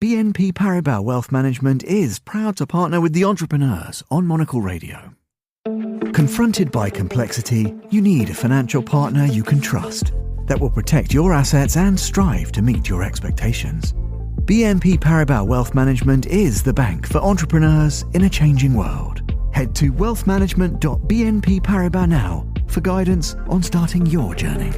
BNP Paribas Wealth Management is proud to partner with the entrepreneurs on Monocle Radio. Confronted by complexity, you need a financial partner you can trust that will protect your assets and strive to meet your expectations. BNP Paribas Wealth Management is the bank for entrepreneurs in a changing world. Head to wealthmanagement.bnp Paribas now for guidance on starting your journey.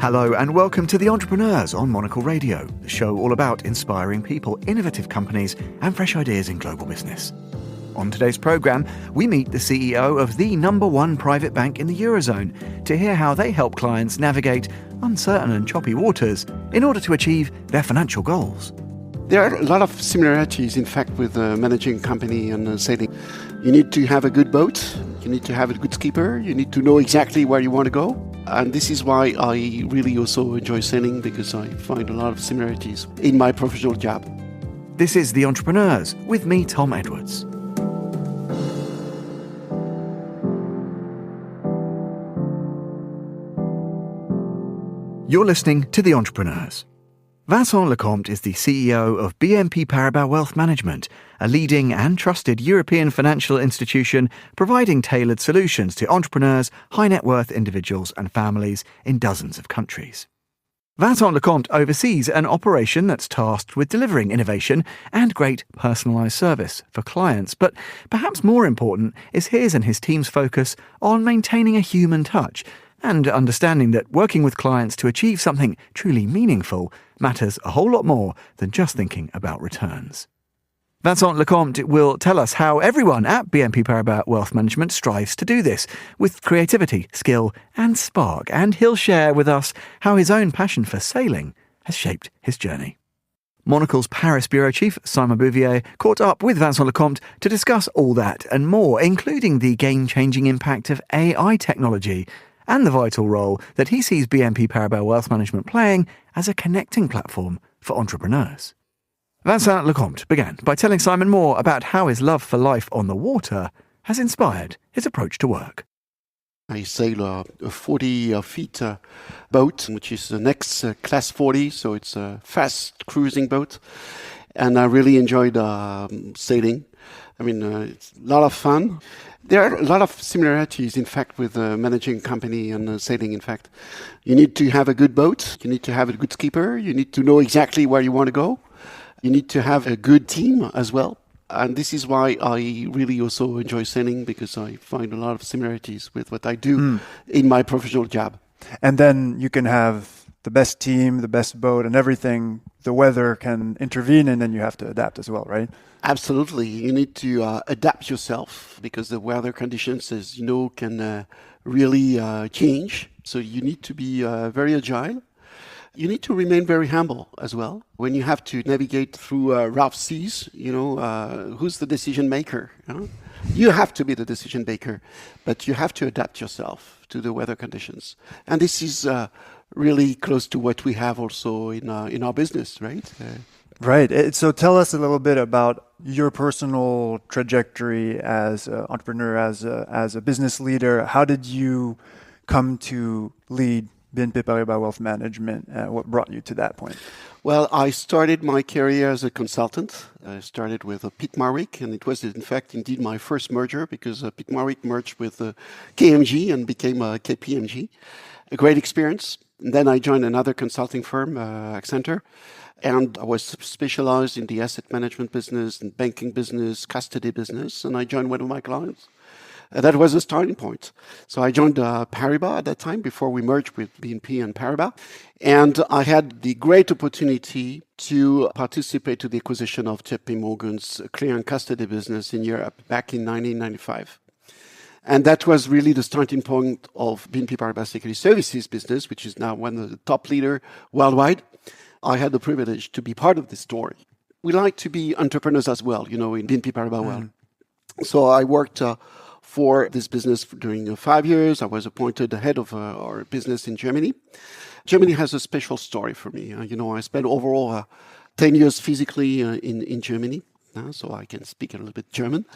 Hello and welcome to The Entrepreneurs on Monocle Radio, the show all about inspiring people, innovative companies and fresh ideas in global business. On today's programme, we meet the CEO of the #1 private bank in the Eurozone to hear how they help clients navigate uncertain and choppy waters in order to achieve their financial goals. There are a lot of similarities, in fact, with managing a company and sailing. You need to have a good boat, you need to have a good skipper, you need to know exactly where you want to go. And this is why I really also enjoy sailing, because I find a lot of similarities in my professional job. This is The Entrepreneurs with me, Tom Edwards. You're listening to The Entrepreneurs. Vincent Lecomte is the CEO of BNP Paribas Wealth Management, a leading and trusted European financial institution providing tailored solutions to entrepreneurs, high-net-worth individuals and families in dozens of countries. Vincent Lecomte oversees an operation that's tasked with delivering innovation and great personalised service for clients, but perhaps more important is his and his team's focus on maintaining a human touch and understanding that working with clients to achieve something truly meaningful matters a whole lot more than just thinking about returns. Vincent Lecomte will tell us how everyone at BNP Paribas Wealth Management strives to do this with creativity, skill and spark, and he'll share with us how his own passion for sailing has shaped his journey. Monocle's Paris Bureau Chief, Simon Bouvier, caught up with Vincent Lecomte to discuss all that and more, including the game-changing impact of AI technology and the vital role that he sees BNP Paribas Wealth Management playing as a connecting platform for entrepreneurs. Vincent Lecomte began by telling Simon more about how his love for life on the water has inspired his approach to work. I sail a 40 feet boat, which is the next class 40, so it's a fast cruising boat. And I really enjoyed sailing. It's a lot of fun. There are a lot of similarities, in fact, with managing a company and sailing, in fact. You need to have a good boat, you need to have a good skipper, you need to know exactly where you want to go. You need to have a good team as well. And this is why I really also enjoy sailing, because I find a lot of similarities with what I do in my professional job. And then you can have the best team, the best boat and everything. The weather can intervene and then you have to adapt as well, right? Absolutely. You need to adapt yourself, because the weather conditions, as you know, can really change. So you need to be very agile. You need to remain very humble as well. When you have to navigate through rough seas, who's the decision maker? You have to be the decision maker, but you have to adapt yourself to the weather conditions. And this is really close to what we have also in our business, right? Right. So tell us a little bit about your personal trajectory as an entrepreneur, as a business leader. How did you come to lead BNP Paribas Wealth Management? What brought you to that point? Well, I started my career as a consultant. I started with Pitt Marwick, and it was in fact indeed my first merger, because Pitt Marwick merged with KMG and became KPMG. A great experience. And then I joined another consulting firm, Accenture, and I was specialized in the asset management business, and banking business, custody business, and I joined one of my clients. That was a starting point. So I joined Paribas at that time, before we merged with BNP and Paribas. And I had the great opportunity to participate to the acquisition of JP Morgan's clear and custody business in Europe back in 1995. And that was really the starting point of BNP Paribas Security Services business, which is now one of the top leaders worldwide. I had the privilege to be part of this story. We like to be entrepreneurs as well, in BNP Paribas Wealth. So I worked for this business during 5 years. I was appointed the head of our business in Germany. Germany has a special story for me. I spent overall 10 years physically in Germany. So I can speak a little bit German.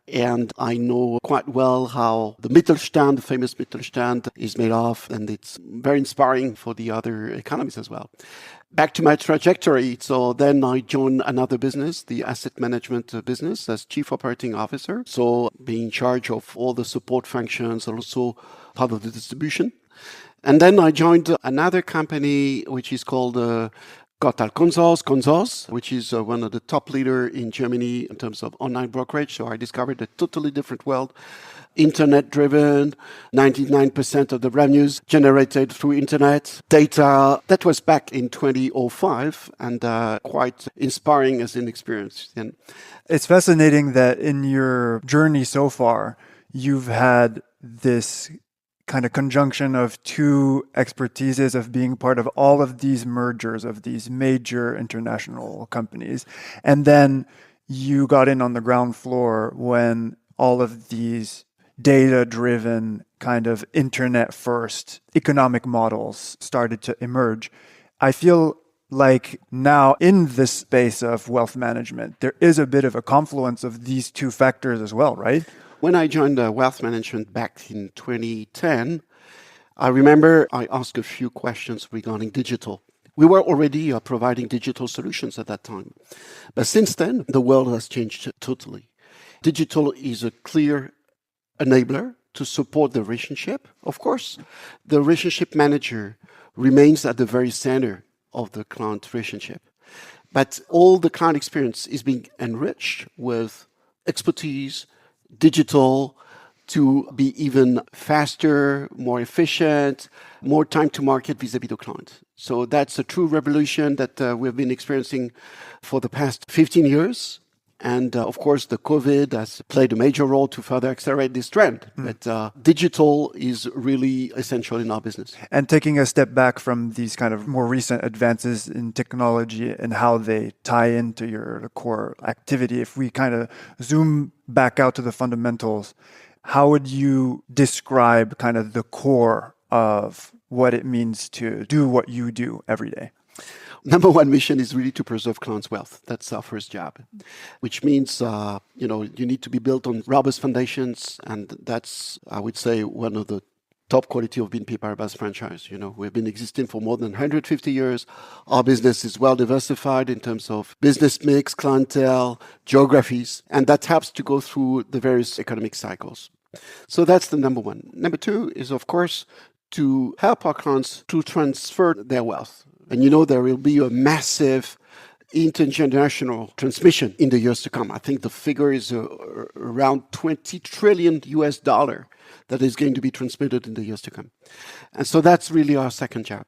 And I know quite well how the Mittelstand, the famous Mittelstand, is made of. And it's very inspiring for the other economies as well. Back to my trajectory. So then I joined another business, the asset management business, as chief operating officer. So being in charge of all the support functions, also part of the distribution. And then I joined another company, which is called Consors, which is one of the top leader in Germany in terms of online brokerage. So I discovered a totally different world, internet-driven, 99% of the revenues generated through internet data. That was back in 2005 and quite inspiring as an experience. And it's fascinating that in your journey so far, you've had this kind of conjunction of two expertises of being part of all of these mergers of these major international companies. And then you got in on the ground floor when all of these data-driven kind of internet-first economic models started to emerge. I feel like now in this space of wealth management, there is a bit of a confluence of these two factors as well, right? When I joined wealth management back in 2010, I remember I asked a few questions regarding digital. We were already providing digital solutions at that time. But since then, the world has changed totally. Digital is a clear enabler to support the relationship. Of course, the relationship manager remains at the very center of the client relationship. But all the client experience is being enriched with expertise, digital, to be even faster, more efficient, more time to market vis-a-vis the client. So that's a true revolution that we've been experiencing for the past 15 years. And of course, the COVID has played a major role to further accelerate this trend. But digital is really essential in our business. And taking a step back from these kind of more recent advances in technology and how they tie into your core activity, if we kind of zoom back out to the fundamentals, how would you describe kind of the core of what it means to do what you do every day? Number one mission is really to preserve clients' wealth. That's our first job, which means, you need to be built on robust foundations. And that's, I would say, one of the top quality of BNP Paribas franchise. We've been existing for more than 150 years. Our business is well diversified in terms of business mix, clientele, geographies, and that helps to go through the various economic cycles. So that's the number one. Number two is, of course, to help our clients to transfer their wealth. And there will be a massive intergenerational transmission in the years to come. I think the figure is around $20 trillion that is going to be transmitted in the years to come. And so that's really our second job.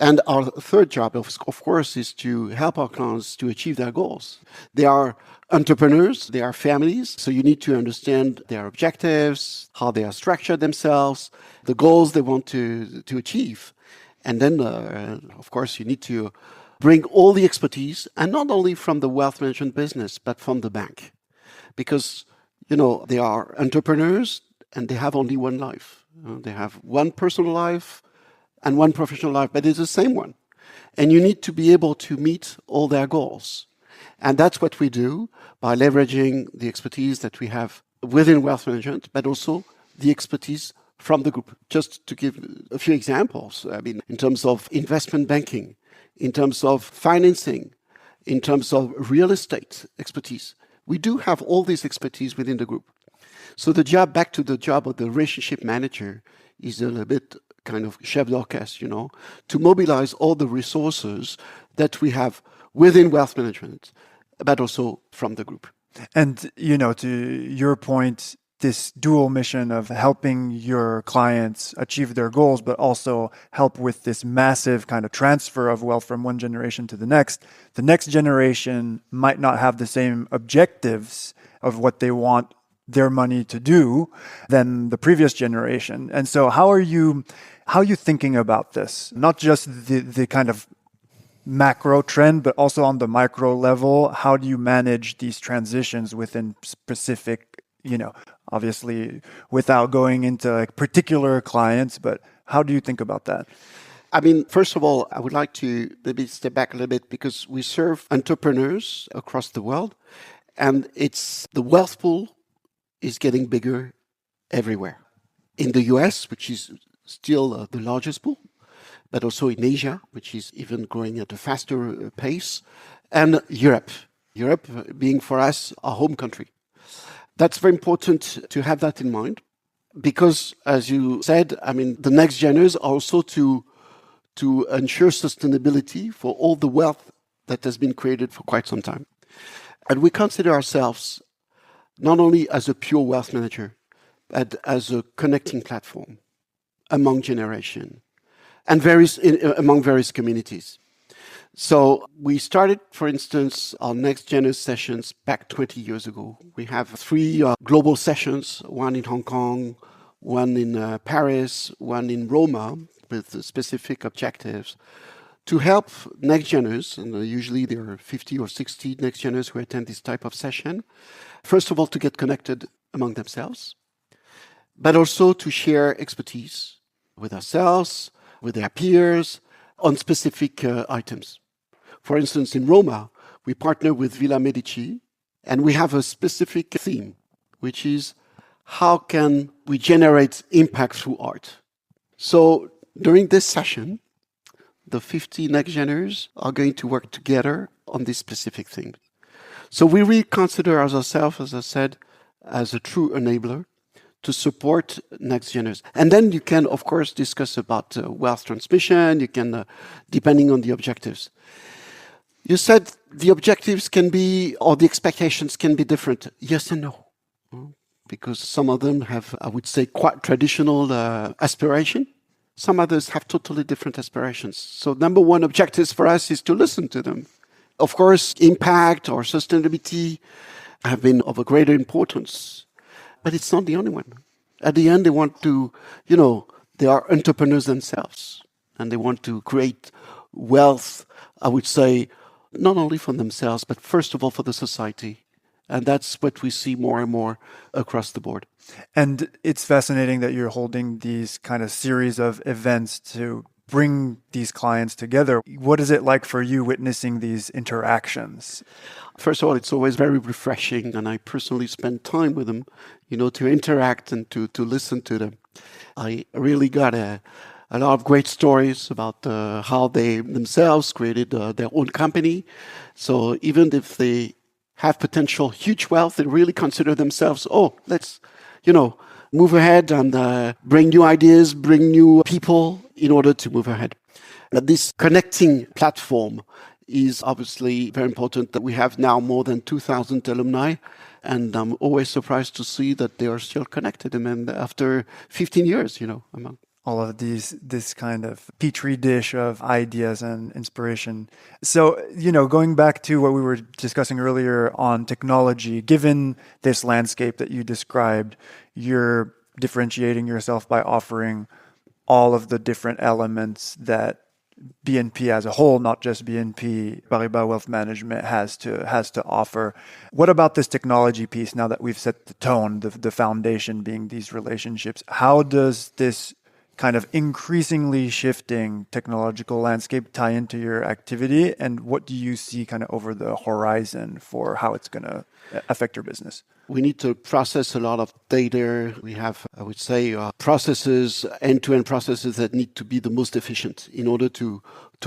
And our third job, of course, is to help our clients to achieve their goals. They are entrepreneurs, they are families, so you need to understand their objectives, how they are structured themselves, the goals they want to achieve. And then, of course, you need to bring all the expertise, and not only from the wealth management business, but from the bank. Because, they are entrepreneurs and they have only one life. They have one personal life and one professional life, but it's the same one. And you need to be able to meet all their goals. And that's what we do by leveraging the expertise that we have within wealth management, but also the expertise from the group. Just to give a few examples, in terms of investment banking, in terms of financing, in terms of real estate expertise, we do have all this expertise within the group. So back to the job of the relationship manager is a little bit kind of chef d'orchestre, to mobilize all the resources that we have within wealth management, but also from the group. And, to your point, this dual mission of helping your clients achieve their goals, but also help with this massive kind of transfer of wealth from one generation to the next generation might not have the same objectives of what they want their money to do than the previous generation. And so how are you thinking about this? Not just the kind of macro trend, but also on the micro level. How do you manage these transitions within specific, obviously without going into particular clients, but how do you think about that? I mean, first of all, I would like to maybe step back a little bit because we serve entrepreneurs across the world, and it's the wealth pool is getting bigger everywhere. In the US, which is still the largest pool, but also in Asia, which is even growing at a faster pace, and Europe. Europe being for us a home country. That's very important to have that in mind because, as you said, I mean, the next geners are also to ensure sustainability for all the wealth that has been created for quite some time. And we consider ourselves not only as a pure wealth manager, but as a connecting platform among generations and among various communities. So we started, for instance, our next Genus sessions back 20 years ago. We have 3 global sessions, one in Hong Kong, one in Paris, one in Roma, with specific objectives to help next Genus, and usually there are 50 or 60 next Genus who attend this type of session, first of all, to get connected among themselves, but also to share expertise with ourselves, with their peers, on specific items. For instance, in Roma, we partner with Villa Medici, and we have a specific theme, which is how can we generate impact through art? So during this session, the 50 next geners are going to work together on this specific thing. So we really consider ourselves, as I said, as a true enabler to support next geners. And then you can, of course, discuss about wealth transmission. You can, depending on the objectives. You said the objectives can be, or the expectations can be different. Yes and no. Because some of them have, I would say, quite traditional aspiration. Some others have totally different aspirations. So number one objective for us is to listen to them. Of course, impact or sustainability have been of a greater importance, but it's not the only one. At the end, they want to, they are entrepreneurs themselves, and they want to create wealth, I would say, not only for themselves, but first of all for the society. And that's what we see more and more across the board. And it's fascinating that you're holding these kind of series of events to bring these clients together. What is it like for you witnessing these interactions? First of all, it's always very refreshing, and I personally spend time with them, to interact and to listen to them. I really got a lot of great stories about how they themselves created their own company. So even if they have potential huge wealth, they really consider themselves, let's, move ahead and bring new ideas, bring new people in order to move ahead. But this connecting platform is obviously very important. That we have now more than 2,000 alumni, and I'm always surprised to see that they are still connected. And after 15 years, among all of this kind of petri dish of ideas and inspiration. So, going back to what we were discussing earlier on technology, given this landscape that you described, you're differentiating yourself by offering all of the different elements that BNP as a whole, not just BNP Paribas Wealth Management, has to offer. What about this technology piece, now that we've set the tone, the foundation being these relationships? How does this kind of increasingly shifting technological landscape tie into your activity, and what do you see kind of over the horizon for how it's going to affect your business? We need to process a lot of data. We have, I would say, processes, end-to-end processes that need to be the most efficient in order to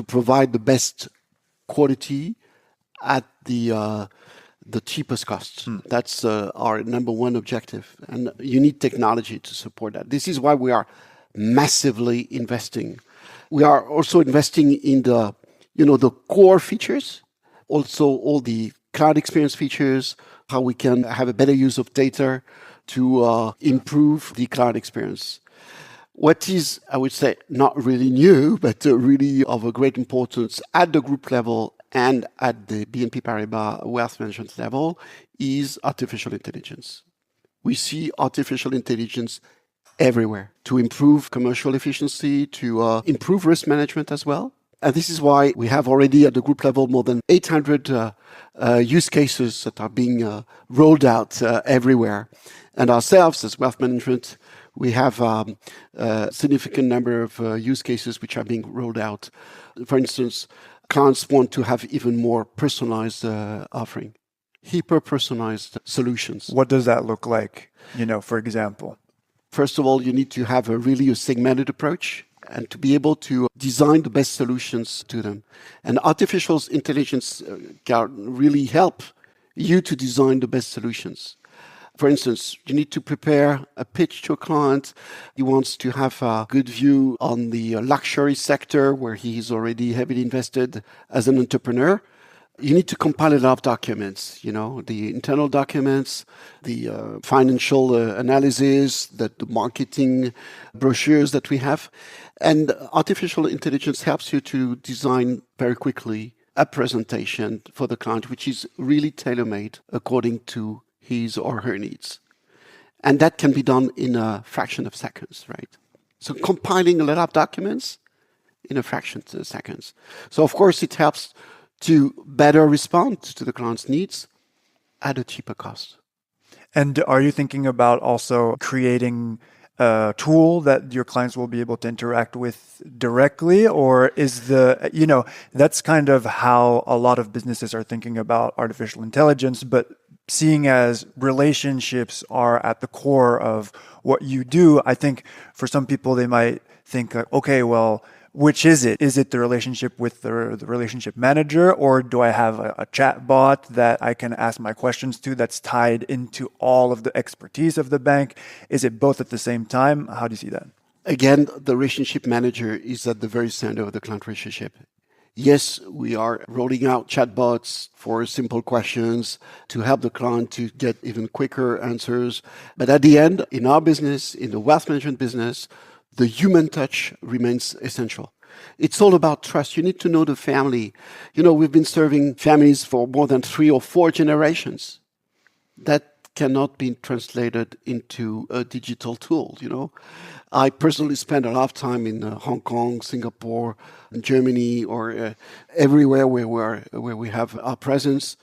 provide the best quality at the cheapest cost. That's our number one objective, and you need technology to support that. This is why we are massively investing. We are also investing in the core features, also all the cloud experience features, how we can have a better use of data to improve the cloud experience. What is, I would say, not really new, but really of a great importance at the group level and at the BNP Paribas Wealth Management level is artificial intelligence. We see artificial intelligence everywhere to improve commercial efficiency, to improve risk management as well. And this is why we have already at the group level more than 800 use cases that are being rolled out everywhere. And ourselves as wealth management, We have a significant number of use cases which are being rolled out. For instance, clients want to have even more personalized offering, hyper-personalized solutions. What does that look like, for example? First of all, you need to have a segmented approach and to be able to design the best solutions to them. And artificial intelligence can really help you to design the best solutions. For instance, you need to prepare a pitch to a client. He wants to have a good view on the luxury sector where he is already heavily invested as an entrepreneur. You need to compile a lot of documents, the internal documents, the financial analysis, the marketing brochures that we have. And artificial intelligence helps you to design very quickly a presentation for the client, which is really tailor-made according to his or her needs. And that can be done in a fraction of seconds, right? So compiling a lot of documents in a fraction of seconds. So of course it helps to better respond to the client's needs at a cheaper cost. And are you thinking about also creating a tool that your clients will be able to interact with directly? Or is that's kind of how a lot of businesses are thinking about artificial intelligence, but seeing as relationships are at the core of what you do, I think for some people they might think, okay, well, which is it? Is it the relationship with the relationship manager, or do I have a chat bot that I can ask my questions to that's tied into all of the expertise of the bank? Is it both at the same time? How do you see that? Again, the relationship manager is at the very center of the client relationship. Yes, we are rolling out chatbots for simple questions to help the client to get even quicker answers. But at the end, in our business, in the wealth management business, the human touch remains essential. It's all about trust. You need to know the family. We've been serving families for more than 3 or 4 generations. That cannot be translated into a digital tool, I personally spend a lot of time in Hong Kong, Singapore, Germany, or everywhere where we have our presence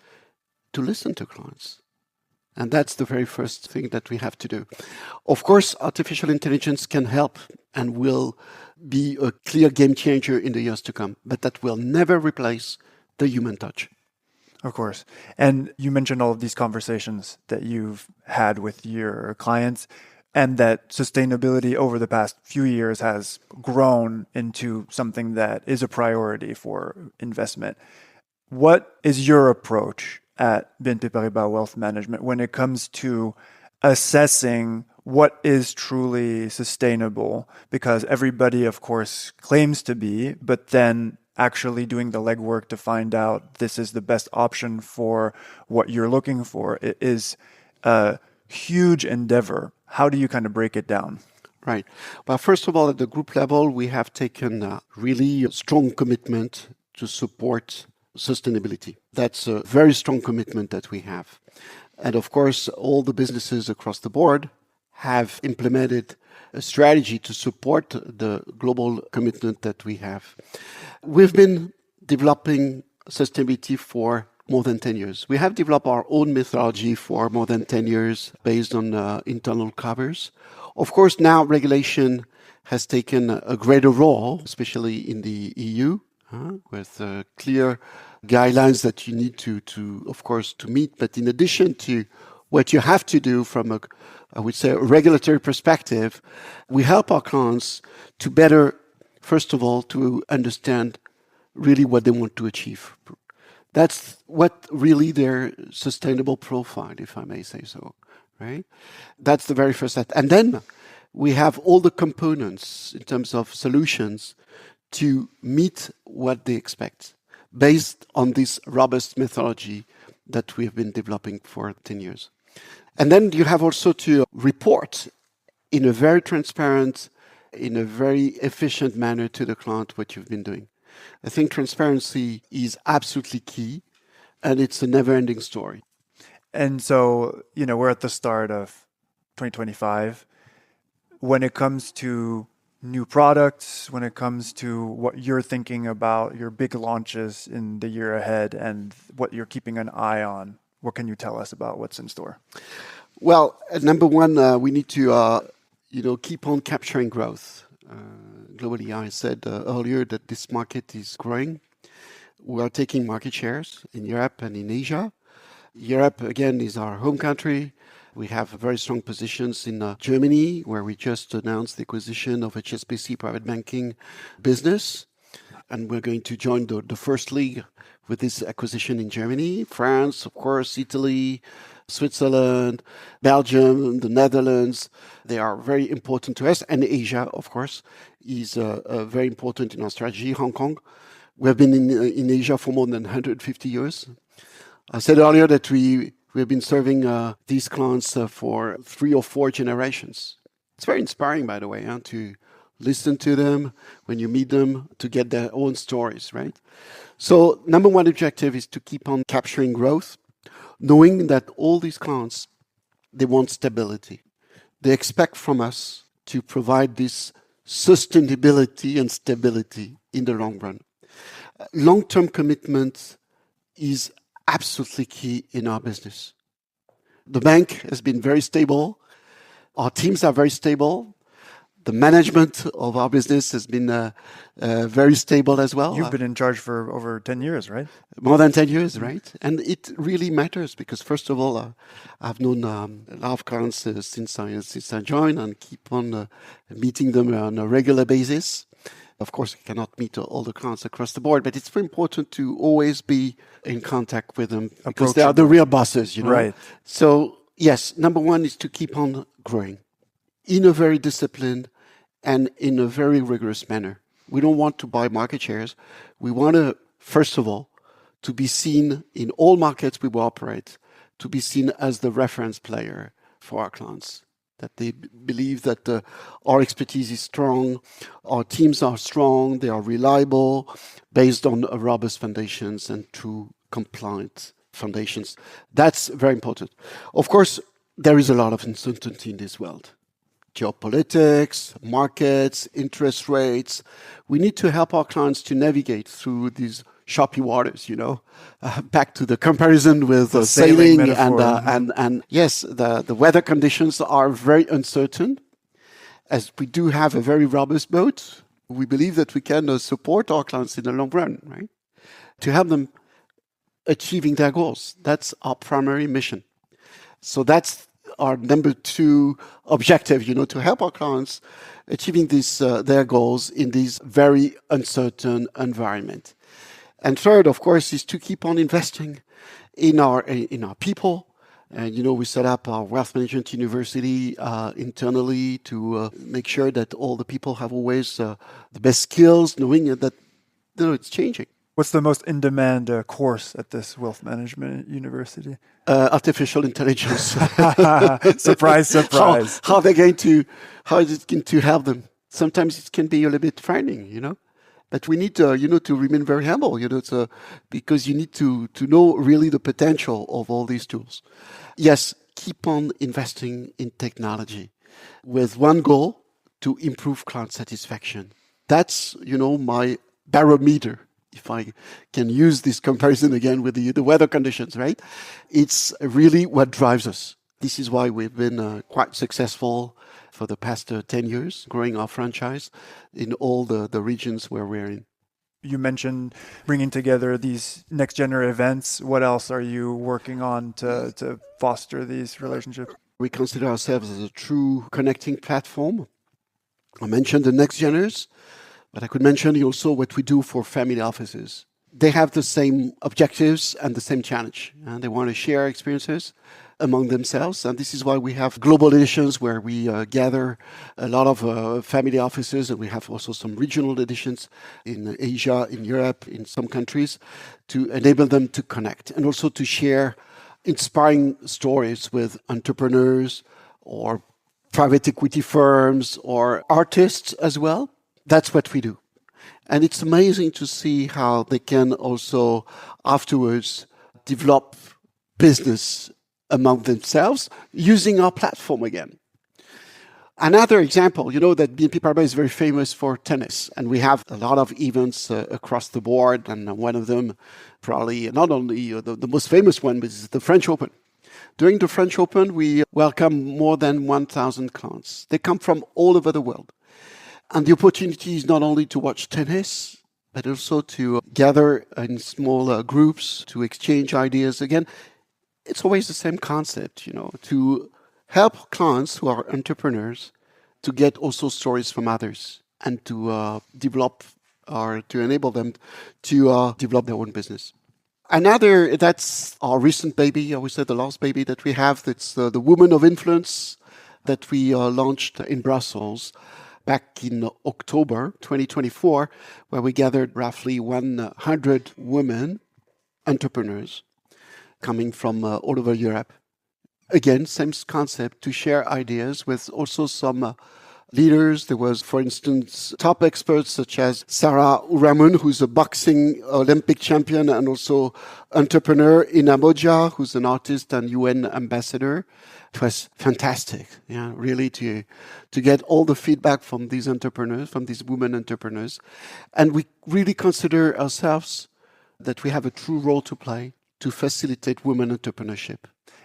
to listen to clients. And that's the very first thing that we have to do. Of course, artificial intelligence can help and will be a clear game changer in the years to come, but that will never replace the human touch. Of course. And you mentioned all of these conversations that you've had with your clients, and that sustainability over the past few years has grown into something that is a priority for investment. What is your approach at BNP Paribas Wealth Management when it comes to assessing what is truly sustainable? Because everybody, of course, claims to be, but then actually doing the legwork to find out this is the best option for what you're looking for, it is a huge endeavor. How do you kind of break it down? Right. Well, first of all, at the group level, we have taken a really strong commitment to support sustainability. That's a very strong commitment that we have. And of course, all the businesses across the board have implemented a strategy to support the global commitment that we have. We've been developing sustainability for more than 10 years. We have developed our own methodology for more than 10 years based on internal covers. Of course, now regulation has taken a greater role, especially in the EU, with clear guidelines that you need to, of course, to meet. But in addition to what you have to do from a regulatory perspective, we help our clients to better, first of all, to understand really what they want to achieve. That's what really their sustainable profile, if I may say so, right? That's the very first step. And then we have all the components in terms of solutions to meet what they expect based on this robust methodology that we have been developing for 10 years. And then you have also to report in a very transparent, in a very efficient manner to the client what you've been doing. I think transparency is absolutely key, and it's a never-ending story. And so, we're at the start of 2025. When it comes to new products, when it comes to what you're thinking about, your big launches in the year ahead and what you're keeping an eye on, what can you tell us about what's in store? Well, number one, we need to keep on capturing growth. Globally, I said earlier that this market is growing. We are taking market shares in Europe and in Asia. Europe, again, is our home country. We have very strong positions in Germany, where we just announced the acquisition of HSBC private banking business. And we're going to join the first league with this acquisition in Germany. France, of course, Italy, Switzerland, Belgium, the Netherlands. They are very important to us. And Asia, of course, is very important in our strategy. Hong Kong. We have been in Asia for more than 150 years. I said earlier that we have been serving these clients for 3 or 4 generations. It's very inspiring, by the way, to listen to them when you meet them, to get their own stories, right? So number one objective is to keep on capturing growth, knowing that all these clients, they want stability. They expect from us to provide this sustainability and stability in the long run. Long-term commitment is absolutely key in our business. The bank has been very stable. Our teams are very stable. The management of our business has been very stable as well. You've been in charge for over 10 years, right? More than 10 years, right? And it really matters because, first of all, I've known a lot of clients since I joined and keep on meeting them on a regular basis. Of course, we cannot meet all the clients across the board, but it's very important to always be in contact with them because they are the real bosses, Right. So, yes, number one is to keep on growing in a very disciplined and in a very rigorous manner. We don't want to buy market shares. We want to, first of all, to be seen in all markets we will operate, to be seen as the reference player for our clients. That they believe that our expertise is strong, our teams are strong, they are reliable, based on robust foundations and true compliant foundations. That's very important. Of course, there is a lot of uncertainty in this world. Geopolitics, markets, interest rates. We need to help our clients to navigate through these choppy waters, back to the comparison with sailing and yes, the weather conditions are very uncertain. As we do have a very robust boat, we believe that we can support our clients in the long run, right? To help them achieving their goals. That's our primary mission. So that's our number 2 objective, to help our clients achieving their goals in this very uncertain environment. And third, of course, is to keep on investing in our people. And, we set up our Wealth Management University internally to make sure that all the people have always the best skills, knowing that it's changing. What's the most in-demand course at this Wealth Management University? Artificial intelligence. Surprise, surprise. How is it going to help them? Sometimes it can be a little bit frightening, But we need to remain very humble, because you need to know really the potential of all these tools. Yes, keep on investing in technology with one goal, to improve client satisfaction. That's, my barometer, if I can use this comparison again with the weather conditions, right? It's really what drives us. This is why we've been quite successful for the past 10 years, growing our franchise in all the regions where we're in. You mentioned bringing together these next-gen events. What else are you working on to foster these relationships? We consider ourselves as a true connecting platform. I mentioned the next-geners, but I could mention also what we do for family offices. They have the same objectives and the same challenge, and they want to share experiences among themselves. And this is why we have global editions where we gather a lot of family offices, and we have also some regional editions in Asia, in Europe, in some countries, to enable them to connect and also to share inspiring stories with entrepreneurs or private equity firms or artists as well. That's what we do. And it's amazing to see how they can also afterwards develop business among themselves using our platform again. Another example, that BNP Paribas is very famous for tennis, and we have a lot of events across the board, and one of them probably not only the most famous one, but is the French Open. During the French Open, we welcome more than 1,000 clients. They come from all over the world. And the opportunity is not only to watch tennis, but also to gather in small groups, to exchange ideas. Again, it's always the same concept, to help clients who are entrepreneurs to get also stories from others and to develop or to enable them to develop their own business. Another, that's our recent baby, I would say the last baby that we have, that's the Women of Influence that we launched in Brussels back in October 2024, where we gathered roughly 100 women entrepreneurs coming from all over Europe. Again, same concept, to share ideas with also some leaders. There was, for instance, top experts such as Sarah Uramun, who's a boxing Olympic champion and also entrepreneur, in Abuja, who's an artist and UN ambassador. It was fantastic, really to get all the feedback from these entrepreneurs, from these women entrepreneurs. And we really consider ourselves that we have a true role to play to facilitate women entrepreneurship.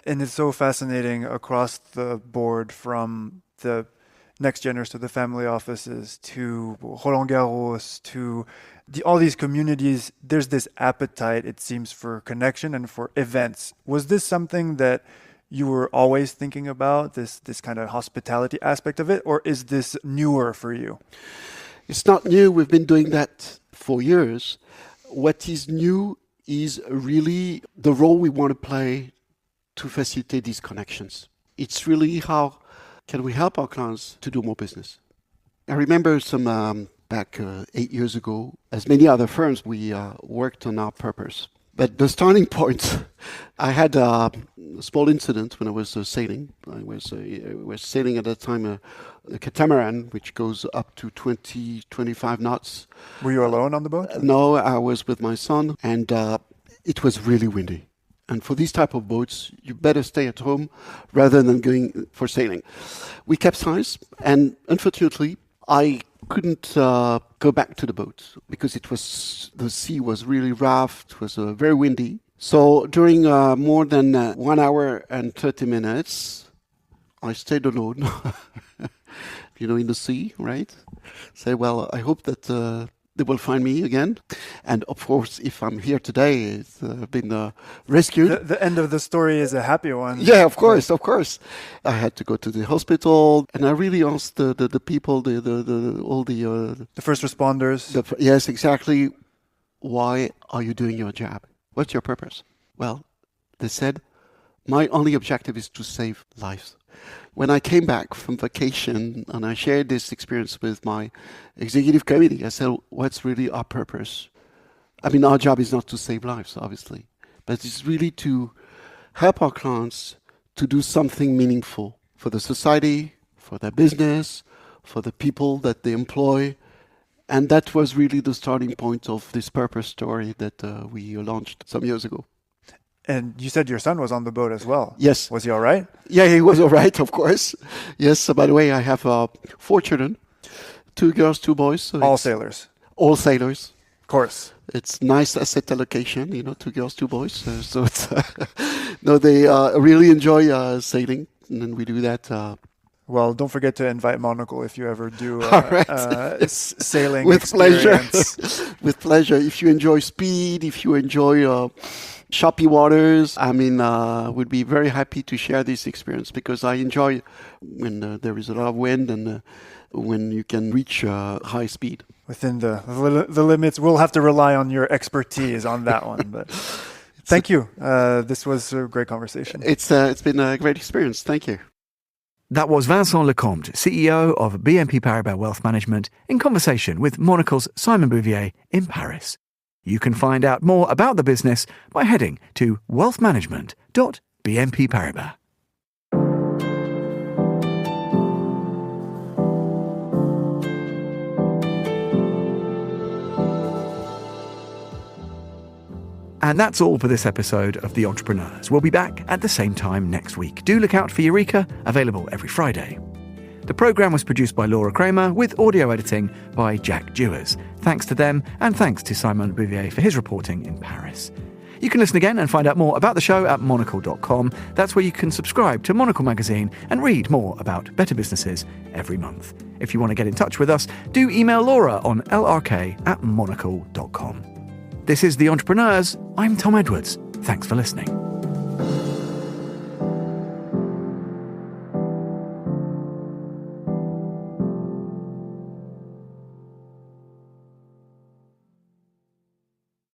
And it's so fascinating across the board, from the Next Geners to the family offices to Roland Garros to all these communities. There's this appetite, it seems, for connection and for events. Was this something that you were always thinking about, this kind of hospitality aspect of it, or is this newer for you? It's not new. We've been doing that for years. What is new is really the role we want to play to facilitate these connections. It's really how can we help our clients to do more business. I remember some back 8 years ago, as many other firms, we worked on our purpose. But the starting point, I had a small incident when I was sailing. I was sailing at that time a catamaran, which goes up to 25 knots. Were you alone on the boat? No, I was with my son, and it was really windy. And for these type of boats, you better stay at home rather than going for sailing. We capsized, and unfortunately, I couldn't go back to the boat because the sea was really rough. It was very windy. So during more than 1 hour and 30 minutes, I stayed alone, in the sea, right? Say, well, I hope that they will find me again. And of course, if I'm here today, it's been rescued. The end of the story is a happy one. Yeah, of course. I had to go to the hospital, and I really asked the people, all the first responders. Yes, exactly. Why are you doing your job? What's your purpose? Well, they said, my only objective is to save lives. When I came back from vacation and I shared this experience with my executive committee, I said, what's really our purpose? I mean, our job is not to save lives, obviously, but it's really to help our clients to do something meaningful for the society, for their business, for the people that they employ. And that was really the starting point of this purpose story that we launched some years ago. And you said your son was on the boat as well. Yes. Was he all right? Yeah, he was all right, of course. Yes, so by the way, I have 4 children, 2 girls, 2 boys. So all sailors? All sailors. Of course. It's nice asset allocation, 2 girls, 2 boys. So it's no, they really enjoy sailing, and we do that. Well, don't forget to invite Monocle if you ever do sailing with experience. Pleasure. With pleasure. If you enjoy speed, if you enjoy choppy waters, would be very happy to share this experience, because I enjoy when there is a lot of wind and when you can reach high speed. Within the limits, we'll have to rely on your expertise on that one. But thank you. This was a great conversation. It's been a great experience. Thank you. That was Vincent Lecomte, CEO of BNP Paribas Wealth Management, in conversation with Monocle's Simon Bouvier in Paris. You can find out more about the business by heading to wealthmanagement.bnpparibas. And that's all for this episode of The Entrepreneurs. We'll be back at the same time next week. Do look out for Eureka, available every Friday. The programme was produced by Laura Kramer with audio editing by Jack Dewars. Thanks to them, and thanks to Simon Bouvier for his reporting in Paris. You can listen again and find out more about the show at monocle.com. That's where you can subscribe to Monocle magazine and read more about better businesses every month. If you want to get in touch with us, do email Laura on lrk@monocle.com. This is The Entrepreneurs. I'm Tom Edwards. Thanks for listening.